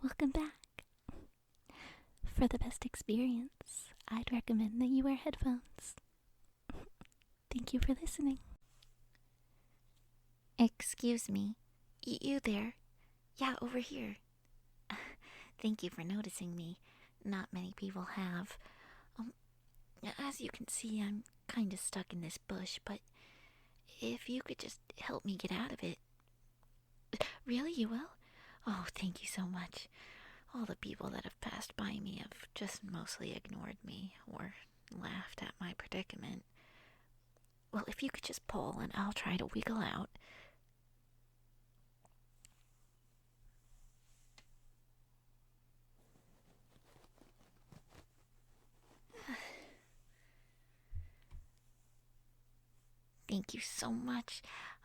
Welcome back. For the best experience, I'd recommend that you wear headphones. Thank you for listening. Excuse me. You there? Yeah, over here. Thank you for noticing me. Not many people have. Um, as you can see, I'm kinda stuck in this bush, but if you could just help me get out of it. Really, you will? Oh, thank you so much. All the people that have passed by me have just mostly ignored me or laughed at my predicament. Well, if you could just pull and I'll try to wiggle out. Thank you so much.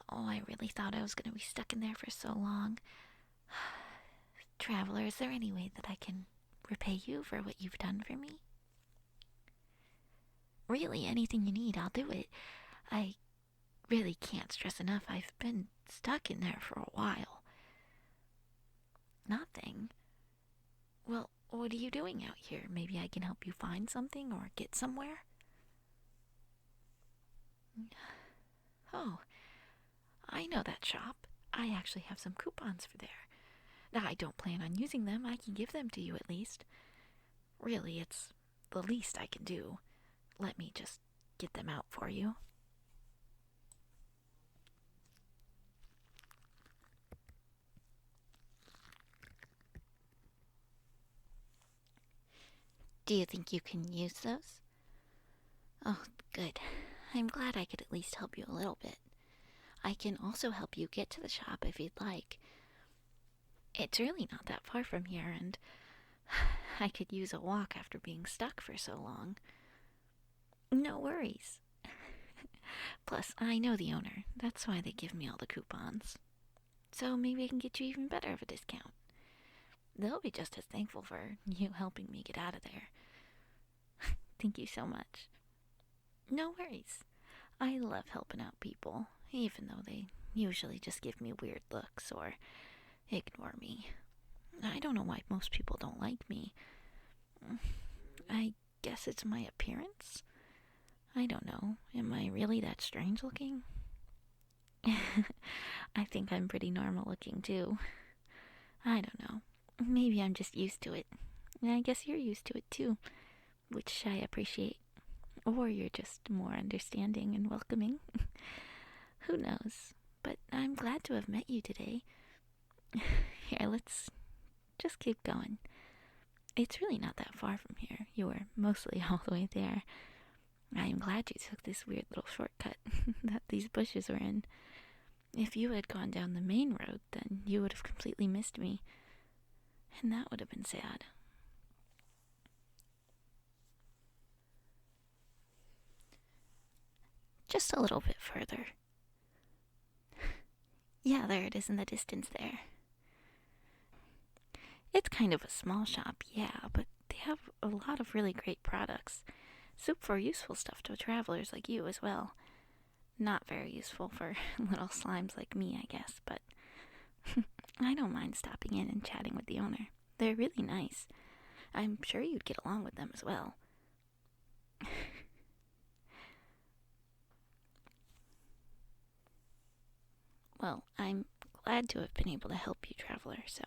Oh, I really thought I was going to be stuck in there for so long. Traveler, is there any way that I can repay you for what you've done for me? Really, anything you need, I'll do it. I really can't stress enough. I've been stuck in there for a while. Nothing. Well, what are you doing out here? Maybe I can help you find something or get somewhere? Oh, I know that shop. I actually have some coupons for there. Now, I don't plan on using them. I can give them to you at least. Really, it's the least I can do. Let me just get them out for you. Do you think you can use those? Oh, good. I'm glad I could at least help you a little bit. I can also help you get to the shop if you'd like. It's really not that far from here, and I could use a walk after being stuck for so long. No worries. Plus, I know the owner. That's why they give me all the coupons. So maybe I can get you even better of a discount. They'll be just as thankful for you helping me get out of there. Thank you so much. No worries. I love helping out people, even though they usually just give me weird looks or ignore me. I don't know why most people don't like me. I guess it's my appearance? I don't know. Am I really that strange looking? I think I'm pretty normal looking too. I don't know. Maybe I'm just used to it. I guess you're used to it too, which I appreciate. Or you're just more understanding and welcoming. Who knows? But I'm glad to have met you today. Here, let's just keep going. It's really not that far from here. You were mostly all the way there. I am glad you took this weird little shortcut that these bushes were in. If you had gone down the main road, then you would have completely missed me. And that would have been sad. Just a little bit further. Yeah, there it is in the distance there. It's kind of a small shop, yeah, but they have a lot of really great products. Super useful stuff to travelers like you as well. Not very useful for little slimes like me, I guess, but I don't mind stopping in and chatting with the owner. They're really nice. I'm sure you'd get along with them as well. Well, I'm glad to have been able to help you, traveler, so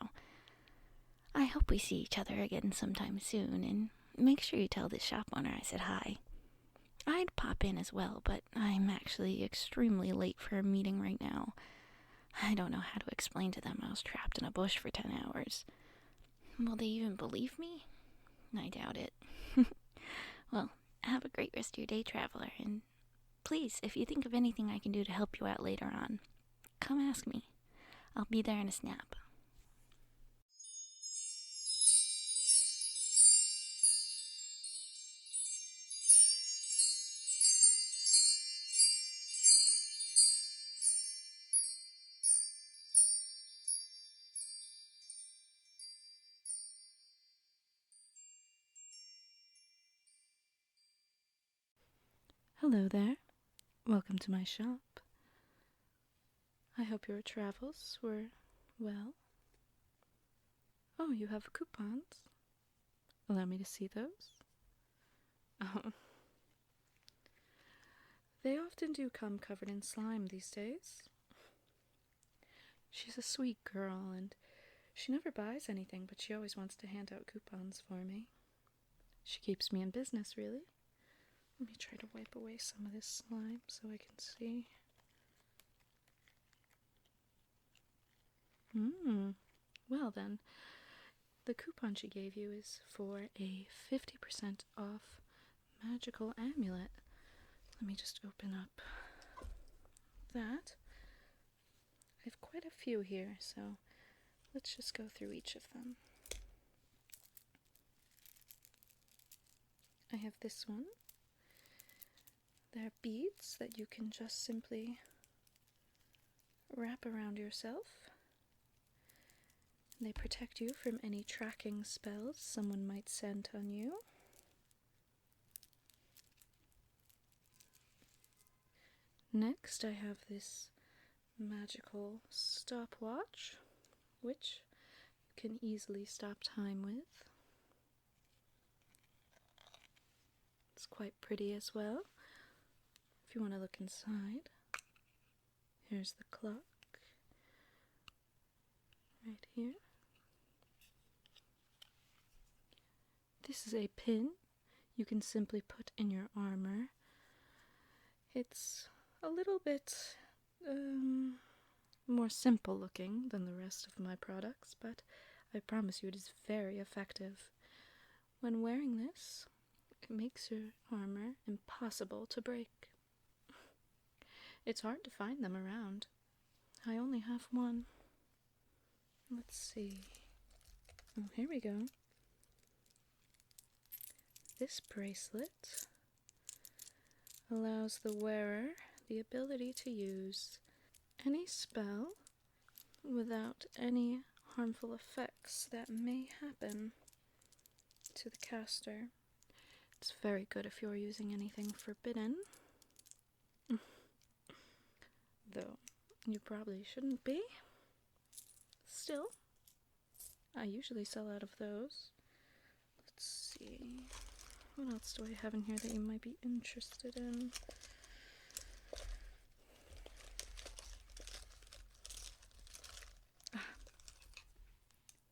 I hope we see each other again sometime soon, and make sure you tell the shop owner I said hi. I'd pop in as well, but I'm actually extremely late for a meeting right now. I don't know how to explain to them I was trapped in a bush for 10 hours. Will they even believe me? I doubt it. Well, have a great rest of your day, traveler, and please, if you think of anything I can do to help you out later on, come ask me. I'll be there in a snap. Hello there. Welcome to my shop. I hope your travels were well. Oh, you have coupons? Allow me to see those? Oh. They often do come covered in slime these days. She's a sweet girl, and she never buys anything, but she always wants to hand out coupons for me. She keeps me in business, really. Let me try to wipe away some of this slime so I can see. Well then, the coupon she gave you is for a 50% off magical amulet. Let me just open up that. I have quite a few here, so let's just go through each of them. I have this one. They're beads that you can just simply wrap around yourself. They protect you from any tracking spells someone might send on you. Next, I have this magical stopwatch, which you can easily stop time with. It's quite pretty as well. If you want to look inside, here's the clock right here. This is a pin you can simply put in your armor. It's a little bit more simple looking than the rest of my products, but I promise you it is very effective. When wearing this, it makes your armor impossible to break. It's hard to find them around. I only have one. Let's see. Oh, here we go. This bracelet allows the wearer the ability to use any spell without any harmful effects that may happen to the caster. It's very good if you're using anything forbidden. Though you probably shouldn't be. Still, I usually sell out of those. Let's see. What else do I have in here that you might be interested in?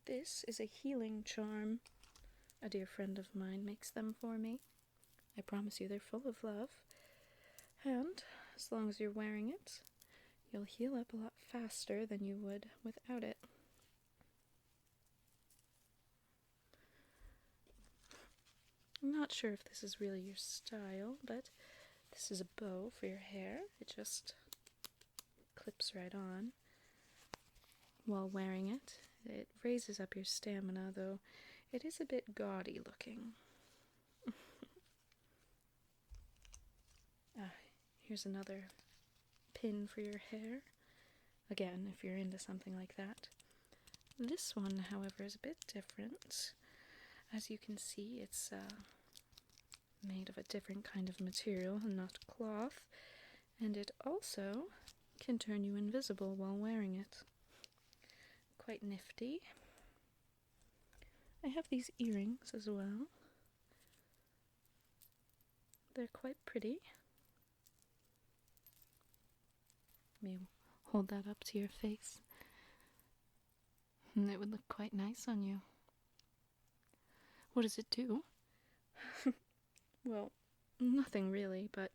This is a healing charm. A dear friend of mine makes them for me. I promise you they're full of love. And as long as you're wearing it, you'll heal up a lot faster than you would without it. I'm not sure if this is really your style, but this is a bow for your hair. It just clips right on. While wearing it, it raises up your stamina, though it is a bit gaudy looking. Here's another pin for your hair. Again, if you're into something like that. This one, however, is a bit different. As you can see, it's made of a different kind of material and not cloth, and it also can turn you invisible while wearing it. Quite nifty. I have these earrings as well. They're quite pretty. Let me hold that up to your face. And it would look quite nice on you. What does it do? Well, nothing really, but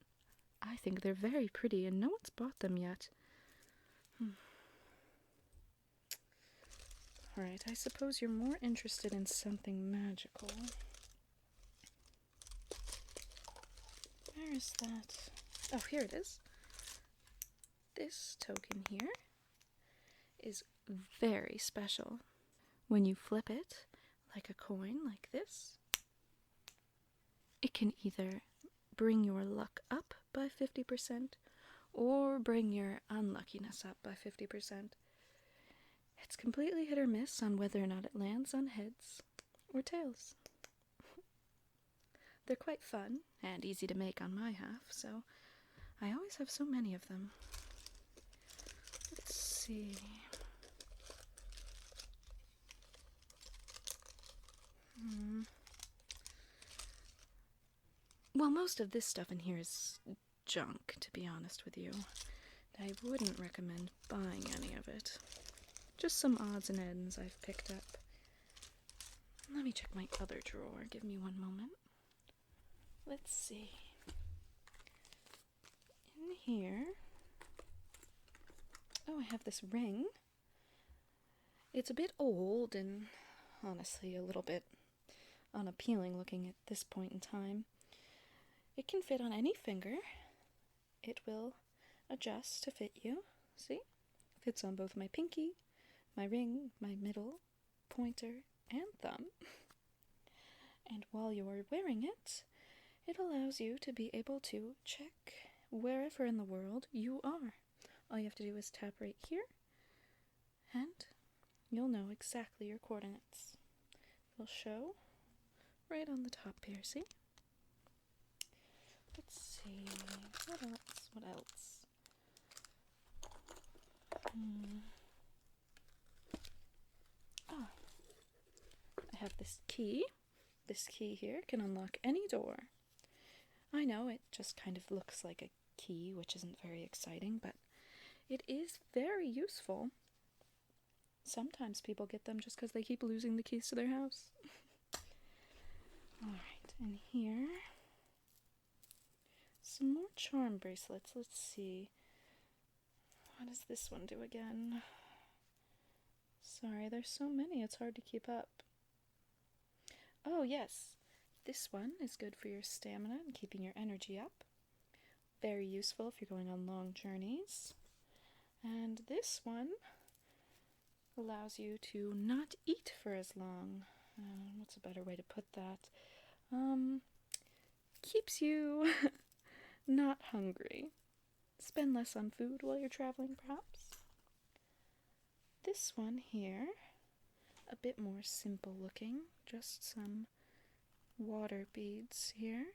I think they're very pretty and no one's bought them yet. Alright, I suppose you're more interested in something magical. Where is that? Oh, here it is. This token here is very special. When you flip it, like a coin, like this, it can either bring your luck up by 50% or bring your unluckiness up by 50%. It's completely hit or miss on whether or not it lands on heads or tails. They're quite fun and easy to make on my half, so I always have so many of them. Let's see. Well, most of this stuff in here is junk, to be honest with you. I wouldn't recommend buying any of it. Just some odds and ends I've picked up. Let me check my other drawer. Give me one moment. Let's see. In here... Oh, I have this ring. It's a bit old and honestly a little bit unappealing looking at this point in time. It can fit on any finger. It will adjust to fit you. See? Fits on both my pinky, my ring, my middle, pointer, and thumb. And while you're wearing it, it allows you to be able to check wherever in the world you are. All you have to do is tap right here, and you'll know exactly your coordinates. It'll show right on the top here, see? Let's see, what else? Oh, I have this key. This key here can unlock any door. I know it just kind of looks like a key, which isn't very exciting, but it is very useful. Sometimes people get them just because they keep losing the keys to their house. Alright, and here, some more charm bracelets. Let's see. What does this one do again? Sorry, there's so many, it's hard to keep up. Oh, yes. This one is good for your stamina and keeping your energy up. Very useful if you're going on long journeys. And this one allows you to not eat for as long. What's a better way to put that? Keeps you not hungry. Spend less on food while you're traveling, perhaps. This one here, a bit more simple looking, just some water beads here.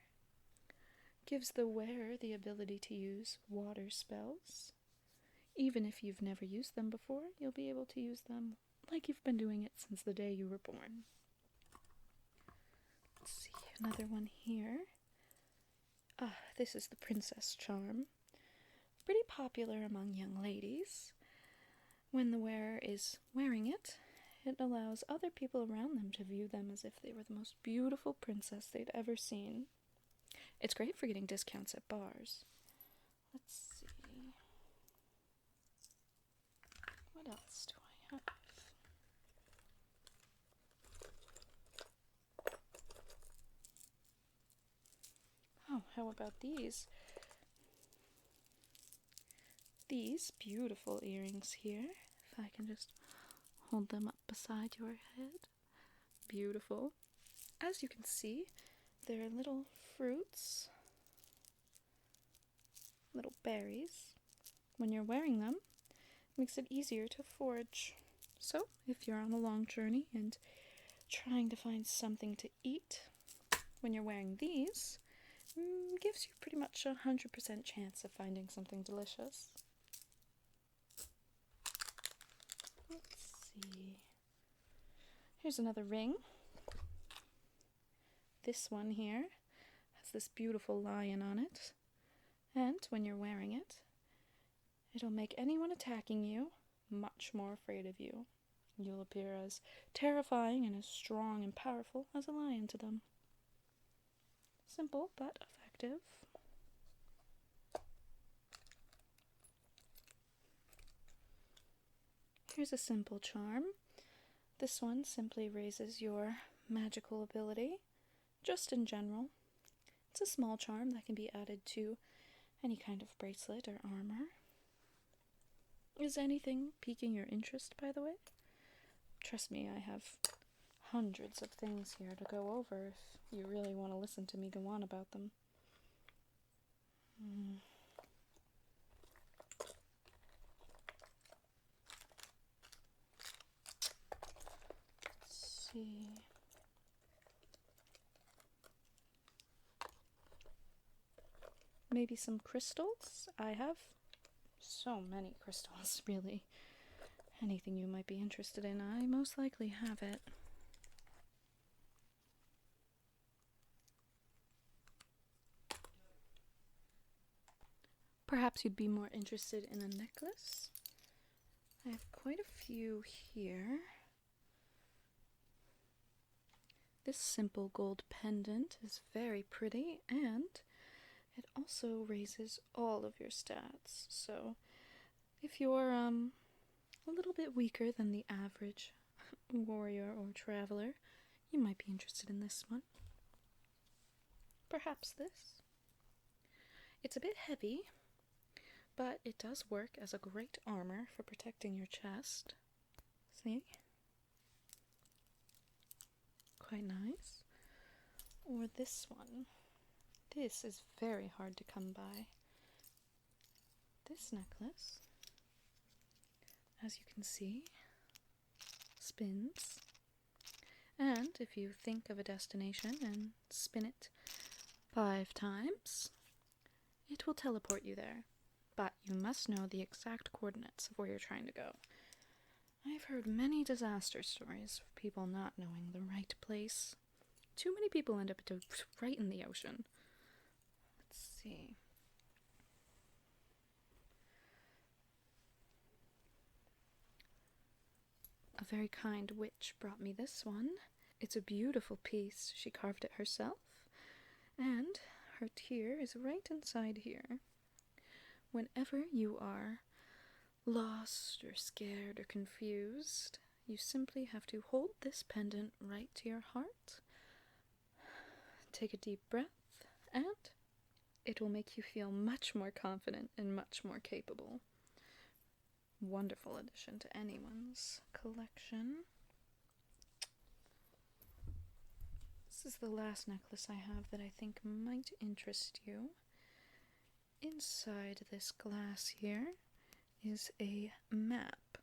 Gives the wearer the ability to use water spells. Even if you've never used them before, you'll be able to use them like you've been doing it since the day you were born. Let's see, another one here. This is the Princess Charm. Pretty popular among young ladies. When the wearer is wearing it, it allows other people around them to view them as if they were the most beautiful princess they'd ever seen. It's great for getting discounts at bars. Let's see. What else do I have? Oh, how about these? These beautiful earrings here. If I can just hold them up beside your head. Beautiful. As you can see, they're little fruits, little berries. When you're wearing them, it makes it easier to forage. So, if you're on a long journey and trying to find something to eat, when you're wearing these, gives you pretty much 100% chance of finding something delicious. Let's see. Here's another ring. This one here has this beautiful lion on it, and when you're wearing it, it'll make anyone attacking you much more afraid of you. You'll appear as terrifying and as strong and powerful as a lion to them. Simple but effective. Here's a simple charm. This one simply raises your magical ability, just in general. It's a small charm that can be added to any kind of bracelet or armor. Is anything piquing your interest, by the way? Trust me, I have hundreds of things here to go over if you really want to listen to me go on about them. Let's see. Maybe some crystals? I have so many crystals, really. Anything you might be interested in, I most likely have it. perhaps you'd be more interested in a necklace. I have quite a few here. This simple gold pendant is very pretty, and it also raises all of your stats. So if you're a little bit weaker than the average warrior or traveler, you might be interested in this one. Perhaps this. It's a bit heavy, but it does work as a great armor for protecting your chest. See? Quite nice. Or this one. This is very hard to come by. This necklace, as you can see, spins. And if you think of a destination and spin it 5 times, it will teleport you there. But you must know the exact coordinates of where you're trying to go. I've heard many disaster stories of people not knowing the right place. Too many people end up right in the ocean. Let's see. A very kind witch brought me this one. It's a beautiful piece. She carved it herself. And her tear is right inside here. Whenever you are lost or scared or confused, you simply have to hold this pendant right to your heart. Take a deep breath, and it will make you feel much more confident and much more capable. Wonderful addition to anyone's collection. This is the last necklace I have that I think might interest you. Inside this glass here is a map,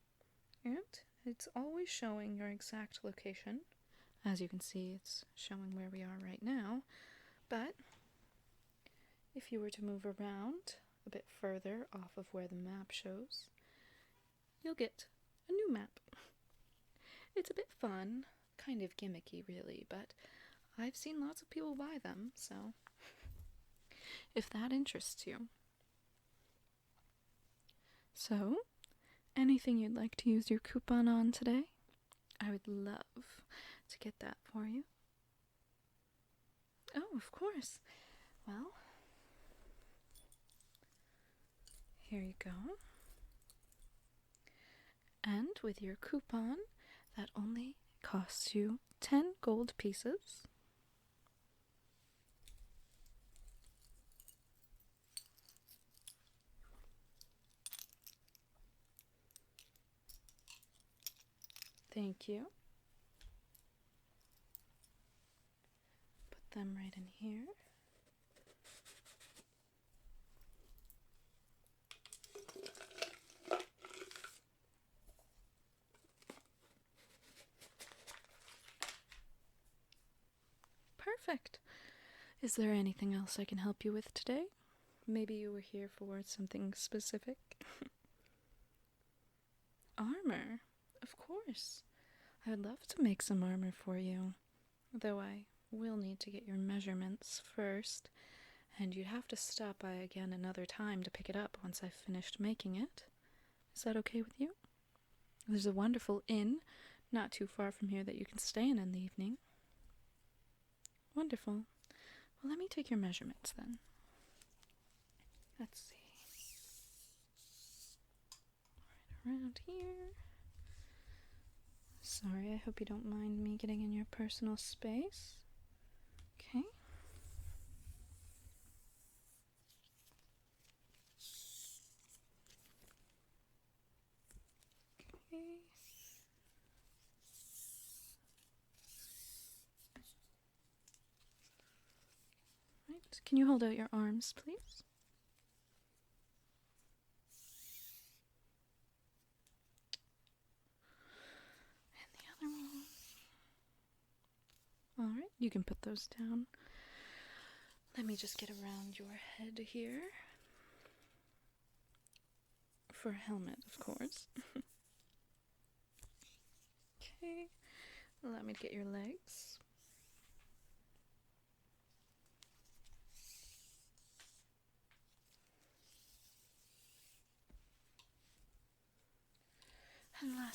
and it's always showing your exact location. As you can see, it's showing where we are right now, but if you were to move around a bit further off of where the map shows, you'll get a new map. It's a bit fun, kind of gimmicky really, but I've seen lots of people buy them, so if that interests you. So, anything you'd like to use your coupon on today? I would love to get that for you. Oh, of course. Well, here you go. And with your coupon, that only costs you 10 gold pieces. Thank you. Put them right in here. Perfect. Is there anything else I can help you with today? Maybe you were here for something specific? Armor? Of course. I would love to make some armor for you. Though I will need to get your measurements first, and you'd have to stop by again another time to pick it up once I've finished making it. Is that okay with you? There's a wonderful inn not too far from here that you can stay in the evening. Wonderful. Well, let me take your measurements then. Let's see. Right around here. Sorry, I hope you don't mind me getting in your personal space. Okay. Okay. Right. Can you hold out your arms, please? And the other one. Alright, you can put those down. Let me just get around your head here. For a helmet, of course. Okay. Allow me to get your legs.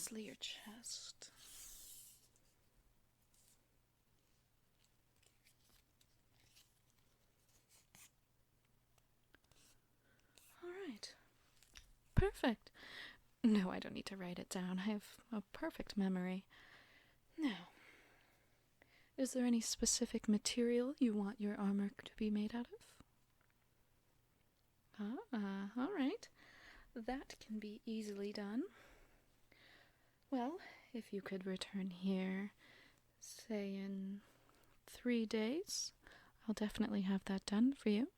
Firstly, your chest. All right. Perfect. No, I don't need to write it down. I have a perfect memory. Now, is there any specific material you want your armor to be made out of? All right. That can be easily done. Well, if you could return here, say in 3 days, I'll definitely have that done for you.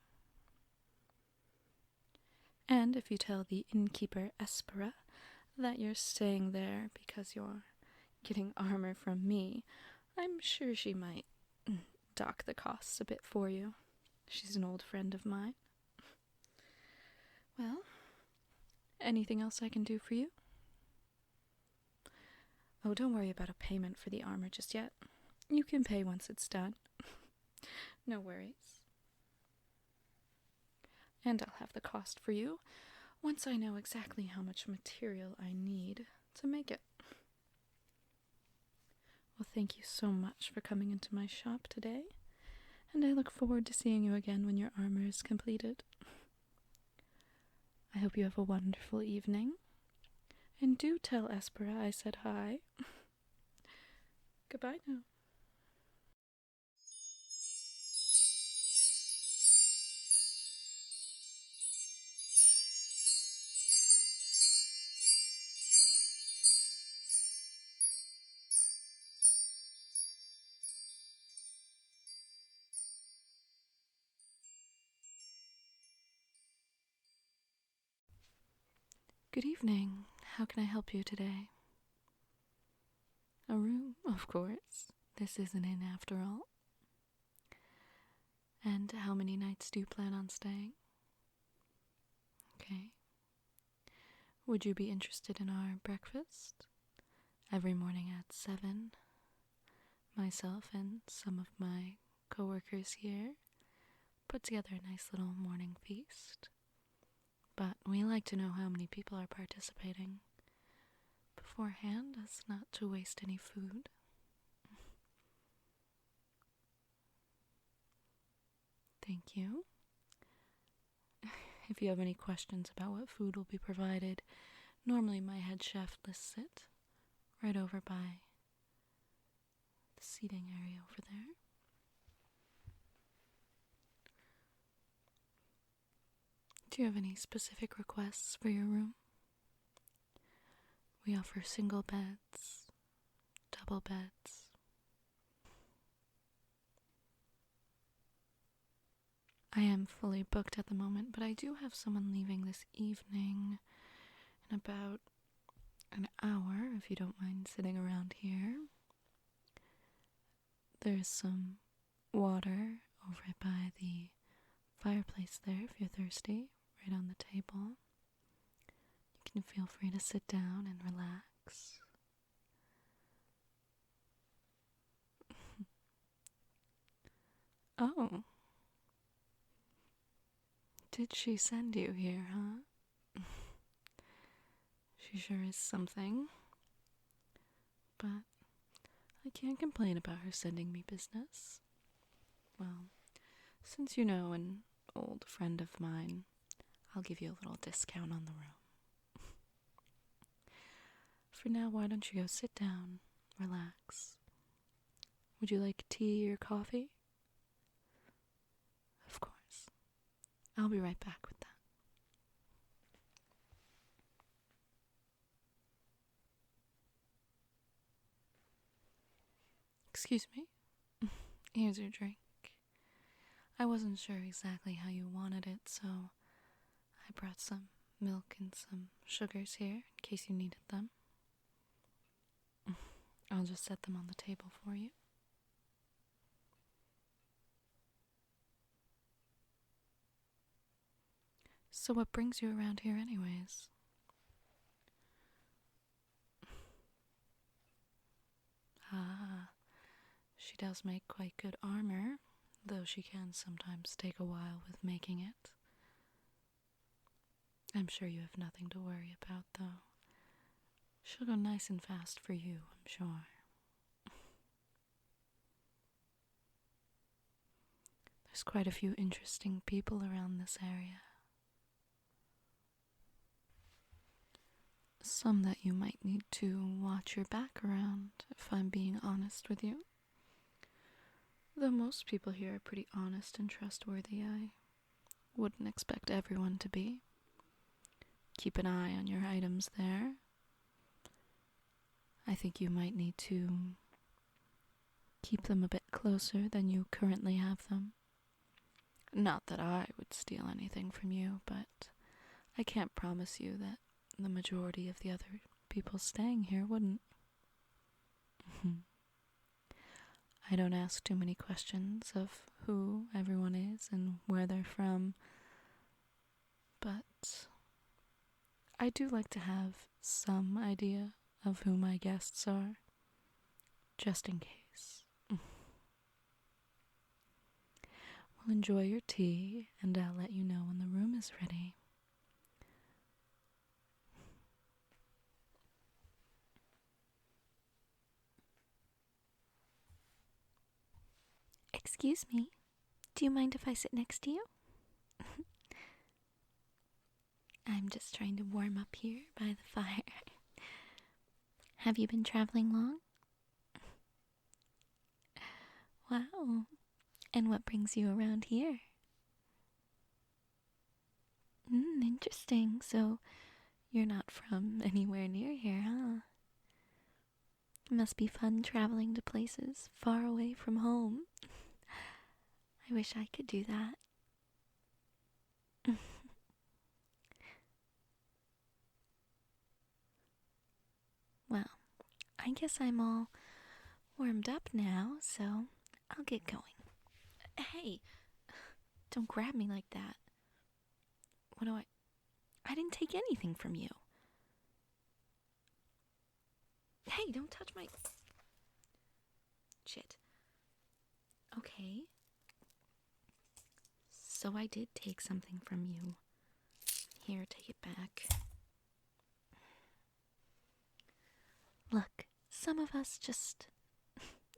And if you tell the innkeeper Espera that you're staying there because you're getting armor from me, I'm sure she might dock the costs a bit for you. She's an old friend of mine. Well, anything else I can do for you? Oh, don't worry about a payment for the armor just yet. You can pay once it's done. No worries. And I'll have the cost for you once I know exactly how much material I need to make it. Well, thank you so much for coming into my shop today, and I look forward to seeing you again when your armor is completed. I hope you have a wonderful evening, and do tell Espera I said hi. Goodbye now. Good evening. How can I help you today? A room, of course. This is an inn after all. And how many nights do you plan on staying? Okay. Would you be interested in our breakfast? Every morning at 7, myself and some of my coworkers here put together a nice little morning feast. But we like to know how many people are participating beforehand as not to waste any food. Thank you. If you have any questions about what food will be provided, normally my head chef lists it right over by the seating area over there. Do you have any specific requests for your room? We offer single beds, double beds. I am fully booked at the moment, but I do have someone leaving this evening in about an hour, if you don't mind sitting around here. There's some water over by the fireplace there if you're thirsty, right on the table. You can feel free to sit down and relax. Oh. Did she send you here, huh? She sure is something. But I can't complain about her sending me business. Well, since you know an old friend of mine, I'll give you a little discount on the room. For now, why don't you go sit down, relax. Would you like tea or coffee? Of course. I'll be right back with that. Excuse me? Here's your drink. I wasn't sure exactly how you wanted it, so I brought some milk and some sugars here in case you needed them. I'll just set them on the table for you. So what brings you around here anyways? Ah, she does make quite good armor, though she can sometimes take a while with making it. I'm sure you have nothing to worry about, though. She'll go nice and fast for you, I'm sure. There's quite a few interesting people around this area. Some that you might need to watch your back around, if I'm being honest with you. Though most people here are pretty honest and trustworthy, I wouldn't expect everyone to be. Keep an eye on your items there. I think you might need to keep them a bit closer than you currently have them. Not that I would steal anything from you, but I can't promise you that the majority of the other people staying here wouldn't. I don't ask too many questions of who everyone is and where they're from, but I do like to have some idea of who my guests are, just in case. Well, enjoy your tea, and I'll let you know when the room is ready. Excuse me, do you mind if I sit next to you? I'm just trying to warm up here by the fire. Have you been traveling long? Wow. And what brings you around here? Interesting. So, you're not from anywhere near here, huh? It must be fun traveling to places far away from home. I wish I could do that. Well, I guess I'm all warmed up now, so I'll get going. Hey, don't grab me like that. What do I didn't take anything from you. Hey, don't touch my... Shit. Okay. So I did take something from you. Here, take it back. Look, some of us just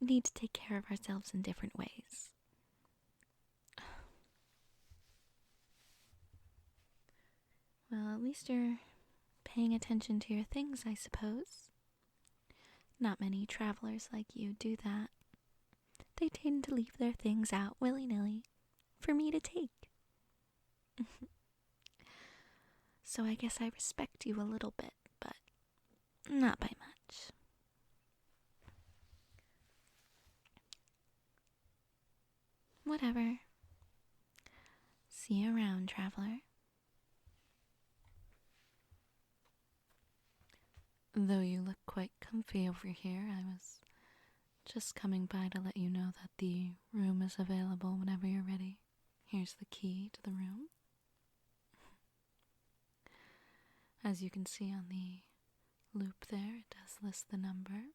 need to take care of ourselves in different ways. Well, at least you're paying attention to your things, I suppose. Not many travelers like you do that. They tend to leave their things out willy-nilly for me to take. So I guess I respect you a little bit, but not by much. Whatever. See you around, traveler. Though you look quite comfy over here, I was just coming by to let you know that the room is available whenever you're ready. Here's the key to the room. As you can see on the loop there, it does list the number.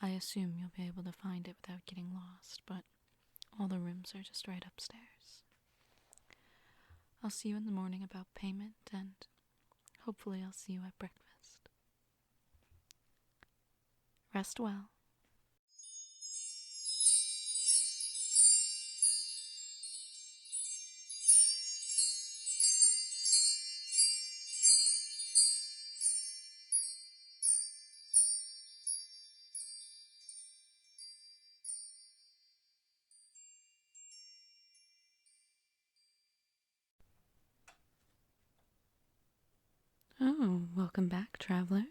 I assume you'll be able to find it without getting lost, but all the rooms are just right upstairs. I'll see you in the morning about payment, and hopefully I'll see you at breakfast. Rest well. Oh, welcome back, traveler.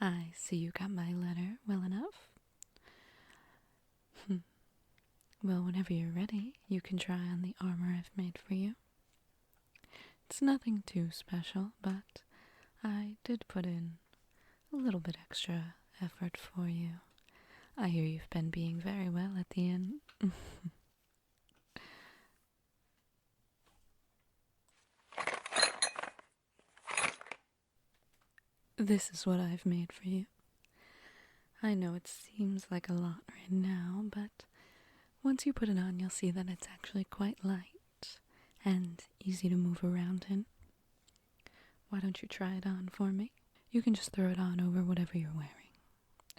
I see you got my letter well enough. Well, whenever you're ready, you can try on the armor I've made for you. It's nothing too special, but I did put in a little bit extra effort for you. I hear you've been being very well at the inn. This is what I've made for you. I know it seems like a lot right now, but once you put it on, you'll see that it's actually quite light and easy to move around in. Why don't you try it on for me? You can just throw it on over whatever you're wearing.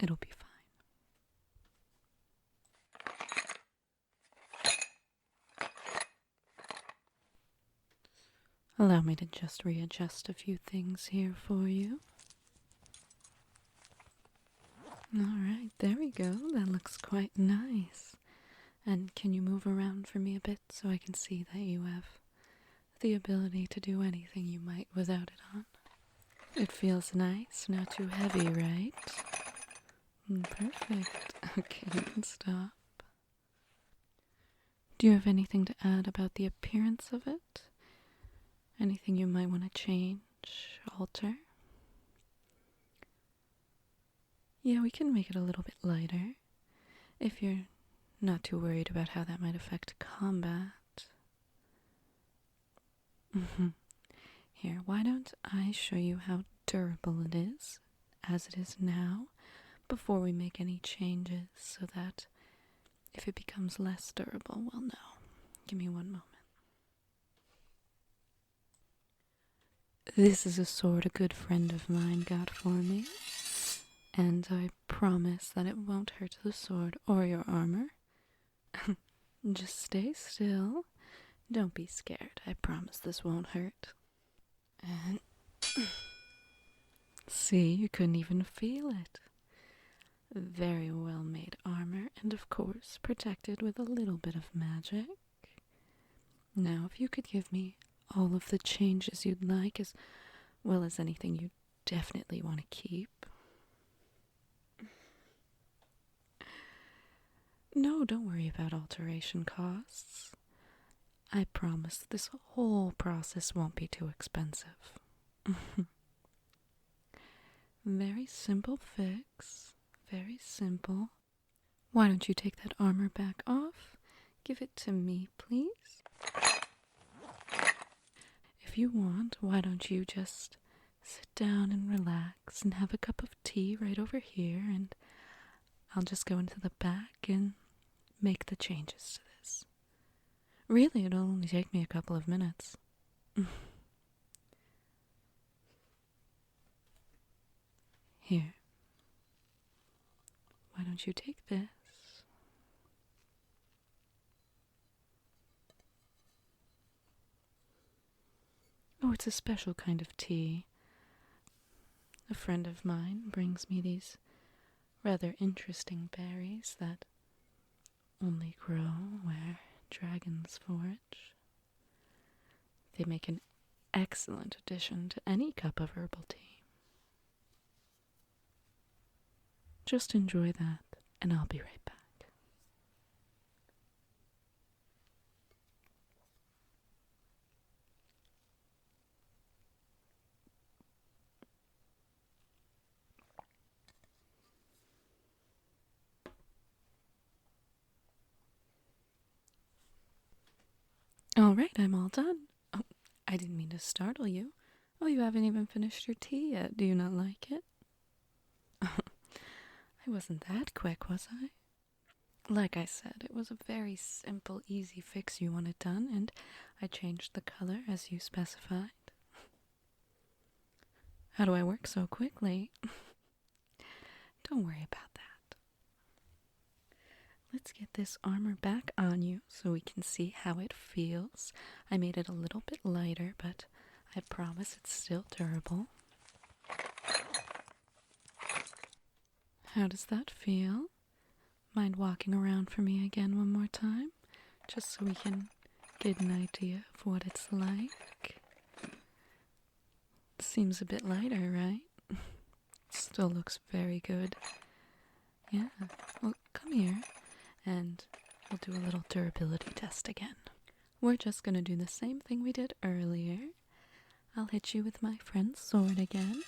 It'll be fine. Allow me to just readjust a few things here for you. Alright, there we go. That looks quite nice. And can you move around for me a bit so I can see that you have the ability to do anything you might without it on? It feels nice, not too heavy, right? Perfect. Okay, you can stop. Do you have anything to add about the appearance of it? Anything you might want to change, alter? Yeah, we can make it a little bit lighter, if you're not too worried about how that might affect combat. Here, why don't I show you how durable it is, as it is now, before we make any changes, so that if it becomes less durable, we'll know. Give me one moment. This is a sword a good friend of mine got for me, and I promise that it won't hurt the sword or your armor. Just stay still. Don't be scared. I promise this won't hurt. And see, you couldn't even feel it. Very well made armor, and of course protected with a little bit of magic. Now, if you could give me all of the changes you'd like, as well as anything you definitely want to keep. No, don't worry about alteration costs. I promise this whole process won't be too expensive. Very simple fix. Very simple. Why don't you take that armor back off? Give it to me, please. If you want, why don't you just sit down and relax and have a cup of tea right over here, and I'll just go into the back and make the changes to this. Really, it'll only take me a couple of minutes. Here. Why don't you take this? Oh, it's a special kind of tea. A friend of mine brings me these rather interesting berries that only grow where dragons forage. They make an excellent addition to any cup of herbal tea. Just enjoy that, and I'll be right back. All right, I'm all done. Oh, I didn't mean to startle you. Oh, you haven't even finished your tea yet. Do you not like it? I wasn't that quick, was I? Like I said, it was a very simple, easy fix you wanted done, and I changed the color as you specified. How do I work so quickly? Don't worry about that. Let's get this armor back on you so we can see how it feels. I made it a little bit lighter, but I promise it's still durable. How does that feel? Mind walking around for me again one more time? Just so we can get an idea of what it's like. Seems a bit lighter, right? Still looks very good. Yeah, well, come here, and we'll do a little durability test again. We're just gonna do the same thing we did earlier. I'll hit you with my friend's sword again.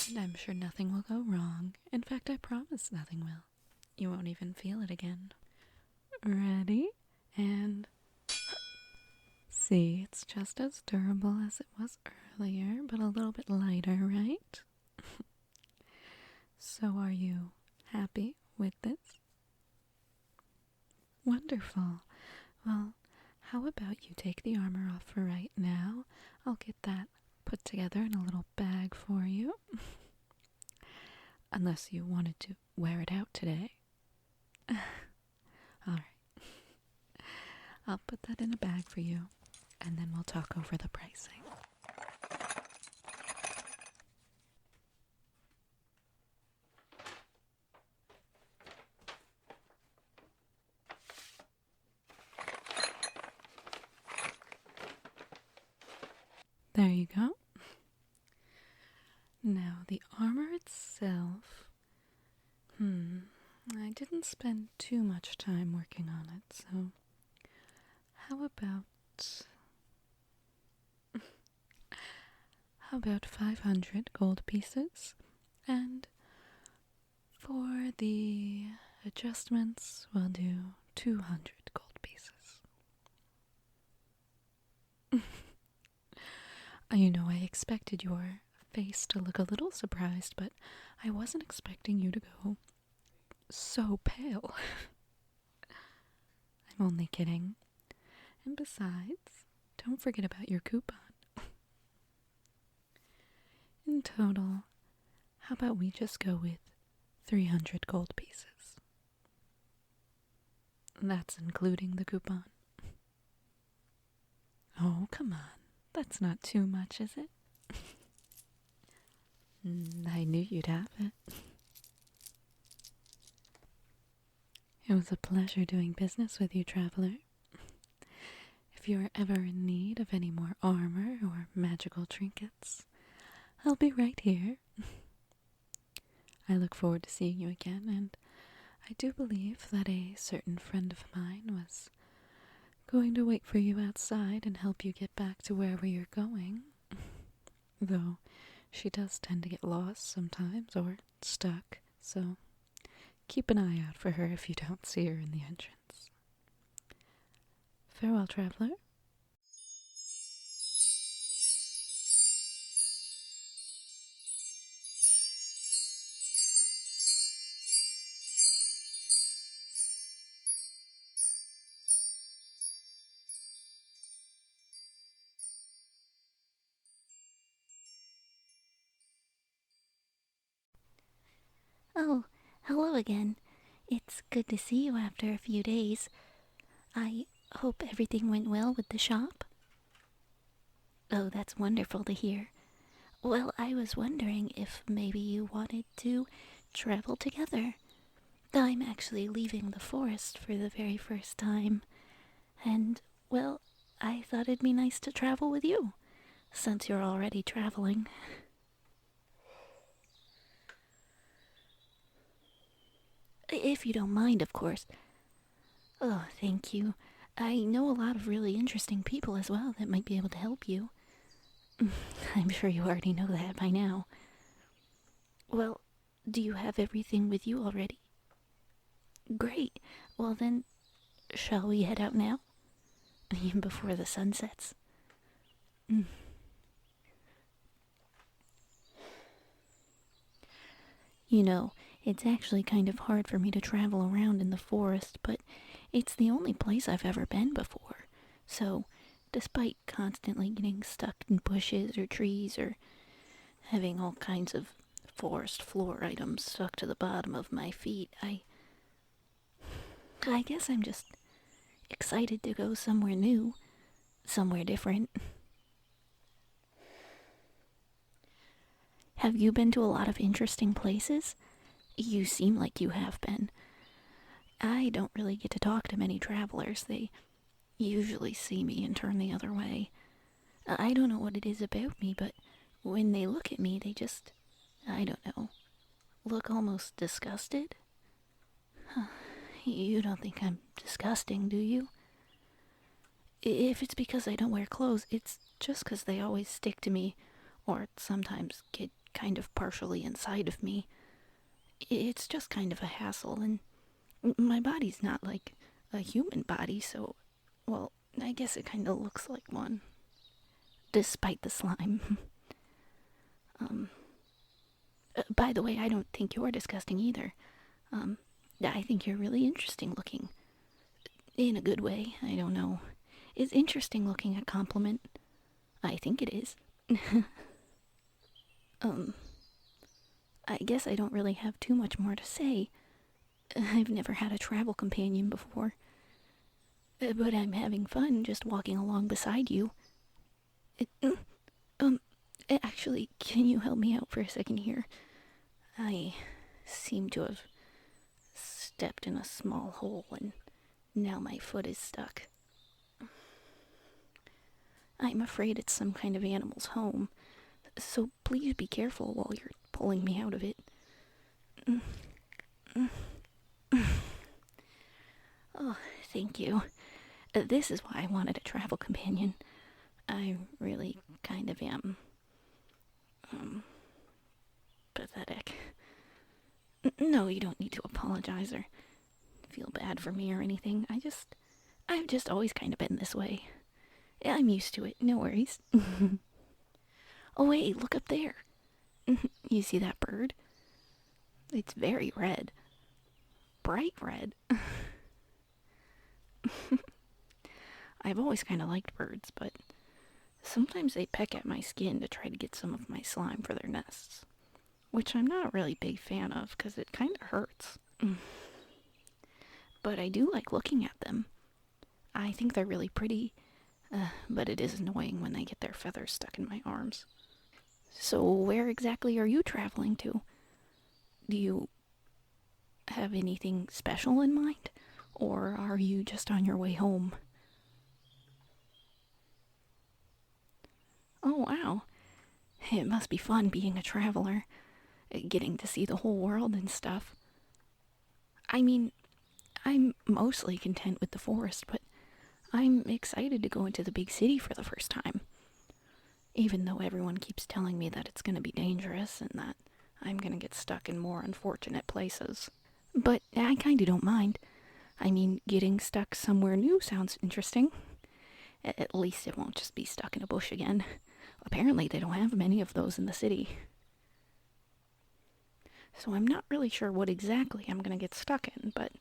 And I'm sure nothing will go wrong. In fact, I promise nothing will. You won't even feel it again. Ready? And see, it's just as durable as it was earlier, but a little bit lighter, right? So are you happy with this? Wonderful. Well, how about you take the armor off for right now? I'll get that put together in a little bag for you. Unless you wanted to wear it out today. Alright. I'll put that in a bag for you, and then we'll talk over the pricing. There you go. Now, the armor itself. I didn't spend too much time working on it, so how about 500 gold pieces? And for the adjustments, we'll do 200 gold pieces. I expected your face to look a little surprised, but I wasn't expecting you to go so pale. I'm only kidding. And besides, don't forget about your coupon. In total, how about we just go with 300 gold pieces? That's including the coupon. Oh, come on. That's not too much, is it? I knew you'd have it. It was a pleasure doing business with you, traveler. If you're ever in need of any more armor or magical trinkets, I'll be right here. I look forward to seeing you again, and I do believe that a certain friend of mine was going to wait for you outside and help you get back to wherever you're going. Though she does tend to get lost sometimes or stuck, so keep an eye out for her if you don't see her in the entrance. Farewell, traveler. Oh, hello again. It's good to see you after a few days. I hope everything went well with the shop. Oh, that's wonderful to hear. Well, I was wondering if maybe you wanted to travel together. I'm actually leaving the forest for the very first time. And, well, I thought it'd be nice to travel with you, since you're already traveling. If you don't mind, of course. Oh, thank you. I know a lot of really interesting people as well that might be able to help you. I'm sure you already know that by now. Well, do you have everything with you already? Great. Well then, shall we head out now? Even before the sun sets. You know, it's actually kind of hard for me to travel around in the forest, but it's the only place I've ever been before. So, despite constantly getting stuck in bushes or trees or having all kinds of forest floor items stuck to the bottom of my feet, I guess I'm just excited to go somewhere new, somewhere different. Have you been to a lot of interesting places? You seem like you have been. I don't really get to talk to many travelers. They usually see me and turn the other way. I don't know what it is about me, but when they look at me, they just, I don't know, look almost disgusted. You don't think I'm disgusting, do you? If it's because I don't wear clothes, it's just because they always stick to me, or sometimes get kind of partially inside of me. It's just kind of a hassle, and my body's not like a human body, so, well, I guess it kind of looks like one. Despite the slime. By the way, I don't think you're disgusting either. I think you're really interesting looking. In a good way, I don't know. Is interesting looking a compliment? I think it is. I guess I don't really have too much more to say. I've never had a travel companion before. But I'm having fun just walking along beside you. Um, actually, can you help me out for a second here? I seem to have stepped in a small hole and now my foot is stuck. I'm afraid it's some kind of animal's home, so please be careful while you're pulling me out of it. Oh, thank you. This is why I wanted a travel companion. I really kind of am, pathetic. No, you don't need to apologize or feel bad for me or anything. I've just always kind of been this way. I'm used to it, no worries. Oh wait, look up there. You see that bird? It's very red. Bright red. I've always kind of liked birds, but sometimes they peck at my skin to try to get some of my slime for their nests, which I'm not a really big fan of because it kind of hurts. But I do like looking at them. I think they're really pretty, but it is annoying when they get their feathers stuck in my arms. So where exactly are you traveling to? Do you have anything special in mind? Or are you just on your way home? Oh, wow. It must be fun being a traveler, getting to see the whole world and stuff. I mean, I'm mostly content with the forest, but I'm excited to go into the big city for the first time. Even though everyone keeps telling me that it's going to be dangerous and that I'm going to get stuck in more unfortunate places. But I kind of don't mind. I mean, getting stuck somewhere new sounds interesting. At least it won't just be stuck in a bush again. Apparently they don't have many of those in the city. So I'm not really sure what exactly I'm going to get stuck in, but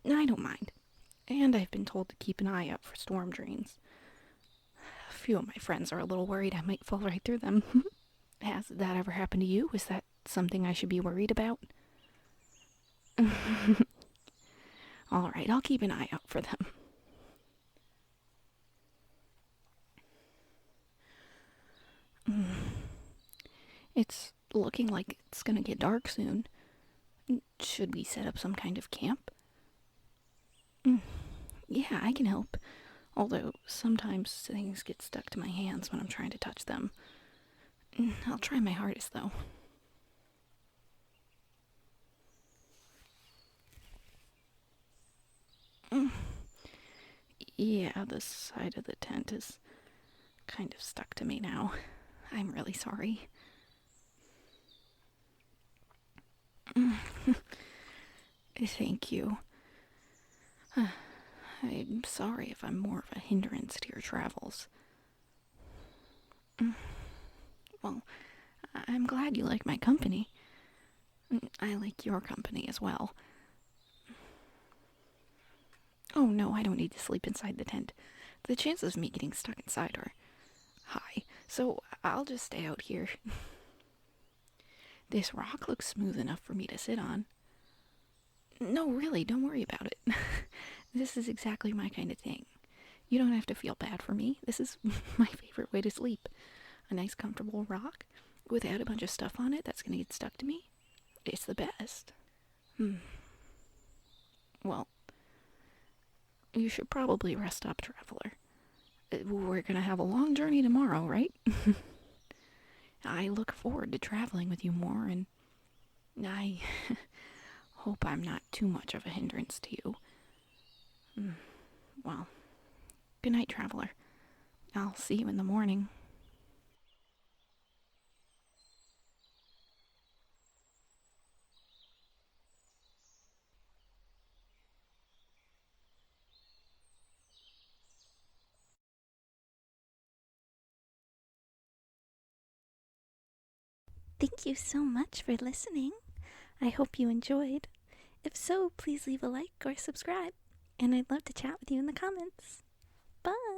I don't mind. And I've been told to keep an eye out for storm drains. A few of my friends are a little worried I might fall right through them. Has that ever happened to you? Is that something I should be worried about? Alright, I'll keep an eye out for them. It's looking like it's gonna get dark soon. Should we set up some kind of camp? Yeah, I can help. Although sometimes things get stuck to my hands when I'm trying to touch them. I'll try my hardest though. Yeah, the side of the tent is kind of stuck to me now. I'm really sorry. Thank you. I'm sorry if I'm more of a hindrance to your travels. Well, I'm glad you like my company. I like your company as well. Oh no, I don't need to sleep inside the tent. The chances of me getting stuck inside are high, so I'll just stay out here. This rock looks smooth enough for me to sit on. No, really, don't worry about it. This is exactly my kind of thing. You don't have to feel bad for me. This is my favorite way to sleep. A nice comfortable rock without a bunch of stuff on it that's gonna get stuck to me. It's the best. Well, you should probably rest up, traveler. We're gonna have a long journey tomorrow, right? I look forward to traveling with you more, and I hope I'm not too much of a hindrance to you. Well, good night, traveler. I'll see you in the morning. Thank you so much for listening. I hope you enjoyed. If so, please leave a like or subscribe, and I'd love to chat with you in the comments. Bye!